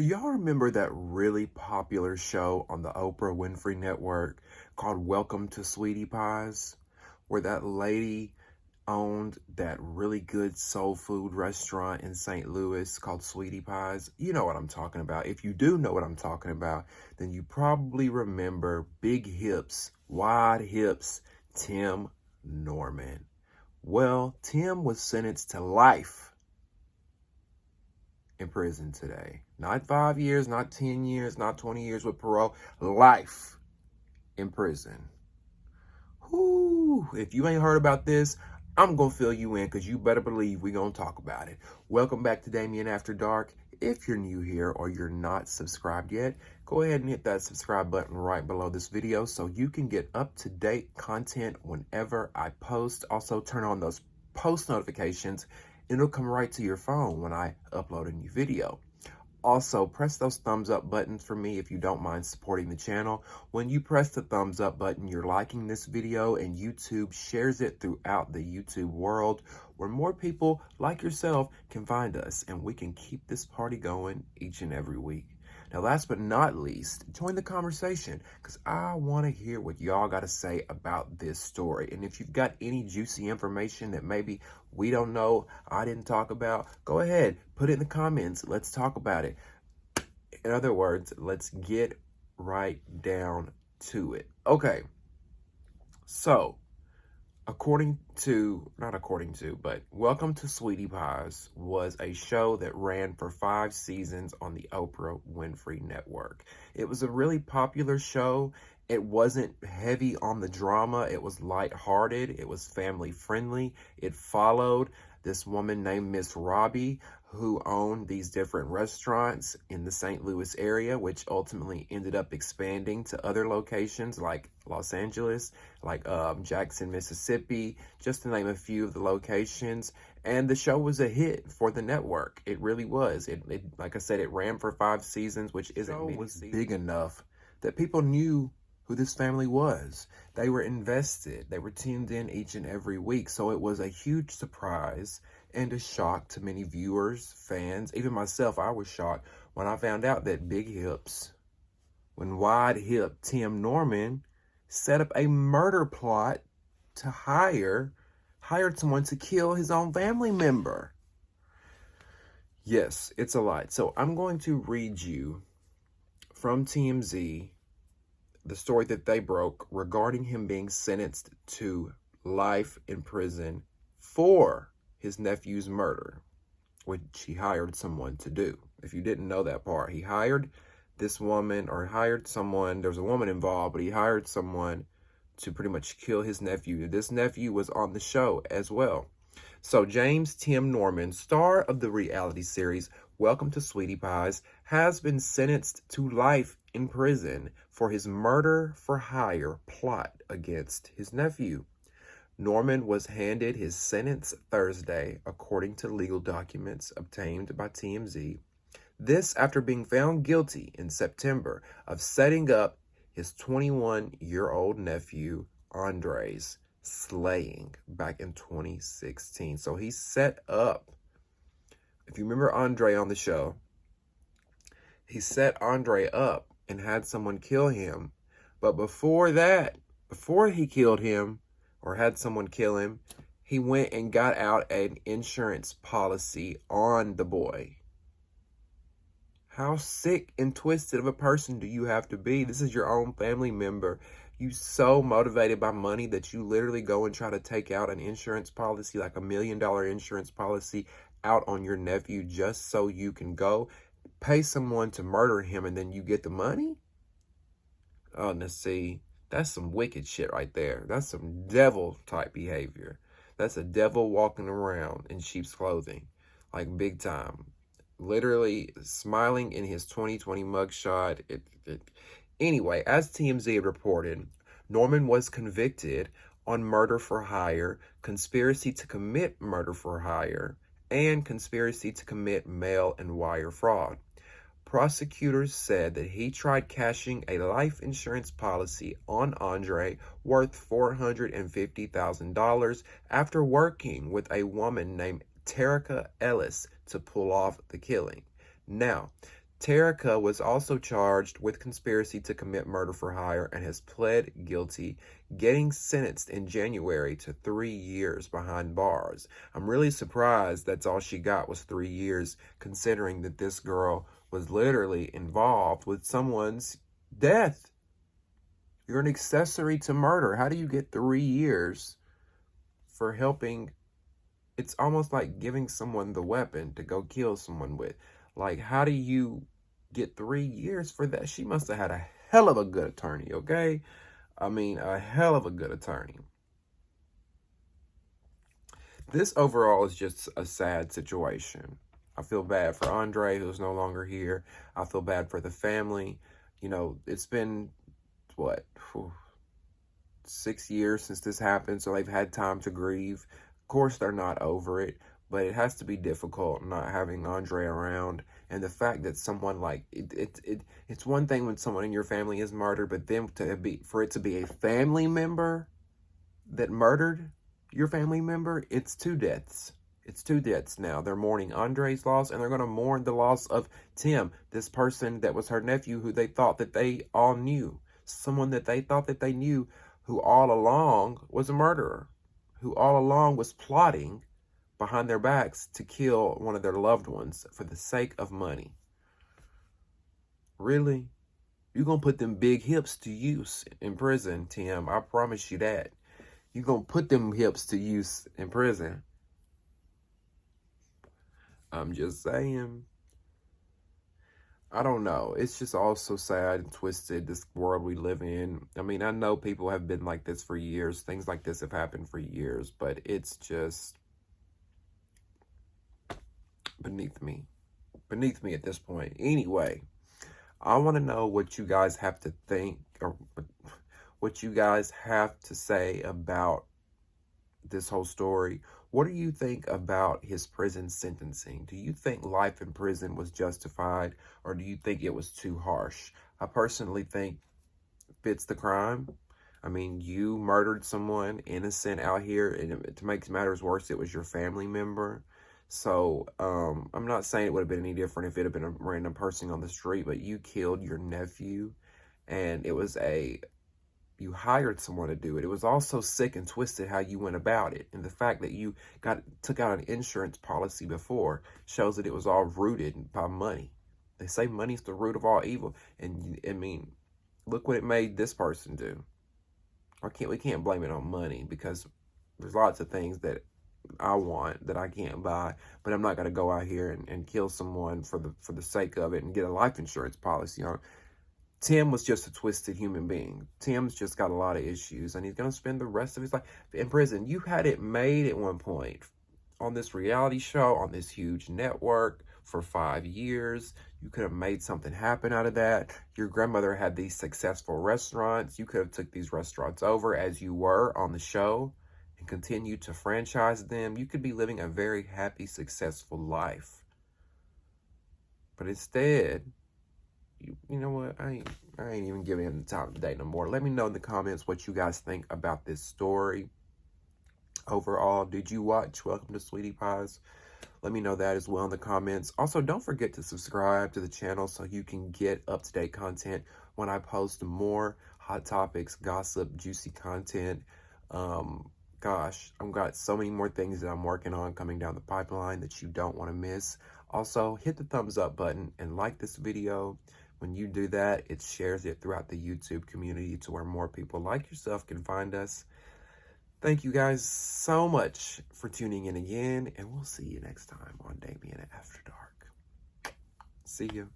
Do y'all remember that really popular show on the Oprah Winfrey Network called Welcome to Sweetie Pies? Where that lady owned that really good soul food restaurant in St. Louis called Sweetie Pies. You know what I'm talking about. If you do know what I'm talking about, then you probably remember big hips, wide hips, Tim Norman. Well, Tim was sentenced to life in prison today. Not 5 years, not 10 years, not 20 years with parole. Life in prison. Whoo, if you ain't heard about this, I'm going to fill you in because you better believe we're going to talk about it. Welcome back to Damien After Dark. If you're new here or you're not subscribed yet, go ahead and hit that subscribe button right below this video so you can get up-to-date content whenever I post. Also, turn on those post notifications. It'll come right to your phone when I upload a new video. Also, press those thumbs up buttons for me if you don't mind supporting the channel. When you press the thumbs up button, you're liking this video and YouTube shares it throughout the YouTube world where more people like yourself can find us and we can keep this party going each and every week. Now, last but not least, join the conversation because I want to hear what y'all got to say about this story. And if you've got any juicy information that maybe we don't know, I didn't talk about, go ahead, put it in the comments. Let's talk about it. In other words, let's get right down to it. Okay, so Welcome to Sweetie Pies was a show that ran for 5 seasons on the Oprah Winfrey Network. It was a really popular show. It wasn't heavy on the drama. It was lighthearted. It was family friendly. It followed this woman named Miss Robbie, who owned these different restaurants in the St. Louis area, which ultimately ended up expanding to other locations like Los Angeles, like Jackson, Mississippi, just to name a few of the locations. And the show was a hit for the network. It really was. It like I said, it ran for 5 seasons, which was big enough that people knew who this family was. They were invested. They were tuned in each and every week. So it was a huge surprise and a shock to many viewers, fans, even myself. I was shocked when I found out that wide hip Tim Norman set up a murder plot to hired someone to kill his own family member. Yes, it's a lot. So I'm going to read you from TMZ the story that they broke regarding him being sentenced to life in prison for his nephew's murder, which he hired someone to do. If you didn't know that part, he hired this woman, or hired someone, there's a woman involved, but he hired someone to pretty much kill his nephew. This nephew was on the show as well. So James Tim Norman, star of the reality series Welcome to Sweetie Pies, has been sentenced to life in prison for his murder-for-hire plot against his nephew. Norman was handed his sentence Thursday, according to legal documents obtained by TMZ. This after being found guilty in September of setting up his 21-year-old nephew, Andre's slaying back in 2016. So he set up, if you remember Andre on the show, he set Andre up and had someone kill him. But before he killed him or had someone kill him, he went and got out an insurance policy on the boy. How sick and twisted of a person do you have to be? This is your own family member. You so motivated by money that you literally go and try to take out an insurance policy, like $1 million insurance policy, out on your nephew just so you can go pay someone to murder him and then you get the money? Oh, now see, that's some wicked shit right there. That's some devil type behavior. That's a devil walking around in sheep's clothing, like big time. Literally smiling in his 2020 mugshot. Anyway, as TMZ reported, Norman was convicted on murder for hire, conspiracy to commit murder for hire, and conspiracy to commit mail and wire fraud. Prosecutors said that he tried cashing a life insurance policy on Andre worth $450,000 after working with a woman named Terica Ellis to pull off the killing. Now, Terica was also charged with conspiracy to commit murder for hire and has pled guilty, getting sentenced in January to 3 years behind bars. I'm really surprised that's all she got was 3 years, considering that this girl was literally involved with someone's death. You're an accessory to murder. How do you get 3 years for helping? It's almost like giving someone the weapon to go kill someone with. Like, how do you get 3 years for that? She must have had a hell of a good attorney, okay? I mean, a hell of a good attorney. This overall is just a sad situation. I feel bad for Andre, who's no longer here. I feel bad for the family. You know, it's been, what, 6 years since this happened, so they've had time to grieve. Of course, they're not over it, but it has to be difficult not having Andre around. And the fact that someone like it's one thing when someone in your family is murdered, but then for it to be a family member that murdered your family member, it's 2 deaths. It's 2 deaths now. They're mourning Andre's loss, and they're going to mourn the loss of Tim, this person that was her nephew, who they thought that they all knew. Someone that they thought that they knew, who all along was a murderer, who all along was plotting behind their backs to kill one of their loved ones for the sake of money. Really? You're going to put them big hips to use in prison, Tim. I promise you that. You're going to put them hips to use in prison. I'm just saying. I don't know. It's just all so sad and twisted, this world we live in. I mean, I know people have been like this for years. Things like this have happened for years, but it's just beneath me. Beneath me at this point. Anyway, I want to know what you guys have to think, or what you guys have to say about this whole story. What do you think about his prison sentencing? Do you think life in prison was justified, or do you think it was too harsh? I personally think it fits the crime. I mean, you murdered someone innocent out here, and to make matters worse, it was your family member. So, I'm not saying it would have been any different if it had been a random person on the street, but you killed your nephew, and you hired someone to do it. It was also sick and twisted how you went about it. And the fact that you took out an insurance policy before shows that it was all rooted by money. They say money's the root of all evil. And I mean, look what it made this person do. We can't blame it on money, because there's lots of things that I want that I can't buy, but I'm not going to go out here and kill someone for the sake of it and get a life insurance policy on. Tim was just a twisted human being. Tim's just got a lot of issues, and he's going to spend the rest of his life in prison. You had it made at one point on this reality show, on this huge network for 5 years. You could have made something happen out of that. Your grandmother had these successful restaurants. You could have took these restaurants over as you were on the show and continued to franchise them. You could be living a very happy, successful life. But instead, you know what? I ain't even giving him the time of day no more. Let me know in the comments what you guys think about this story. Overall, did you watch Welcome to Sweetie Pies? Let me know that as well in the comments. Also, don't forget to subscribe to the channel so you can get up-to-date content when I post more hot topics, gossip, juicy content. Gosh, I've got so many more things that I'm working on coming down the pipeline that you don't want to miss. Also, hit the thumbs up button and like this video. When you do that, it shares it throughout the YouTube community to where more people like yourself can find us. Thank you guys so much for tuning in again, and we'll see you next time on Damien After Dark. See you.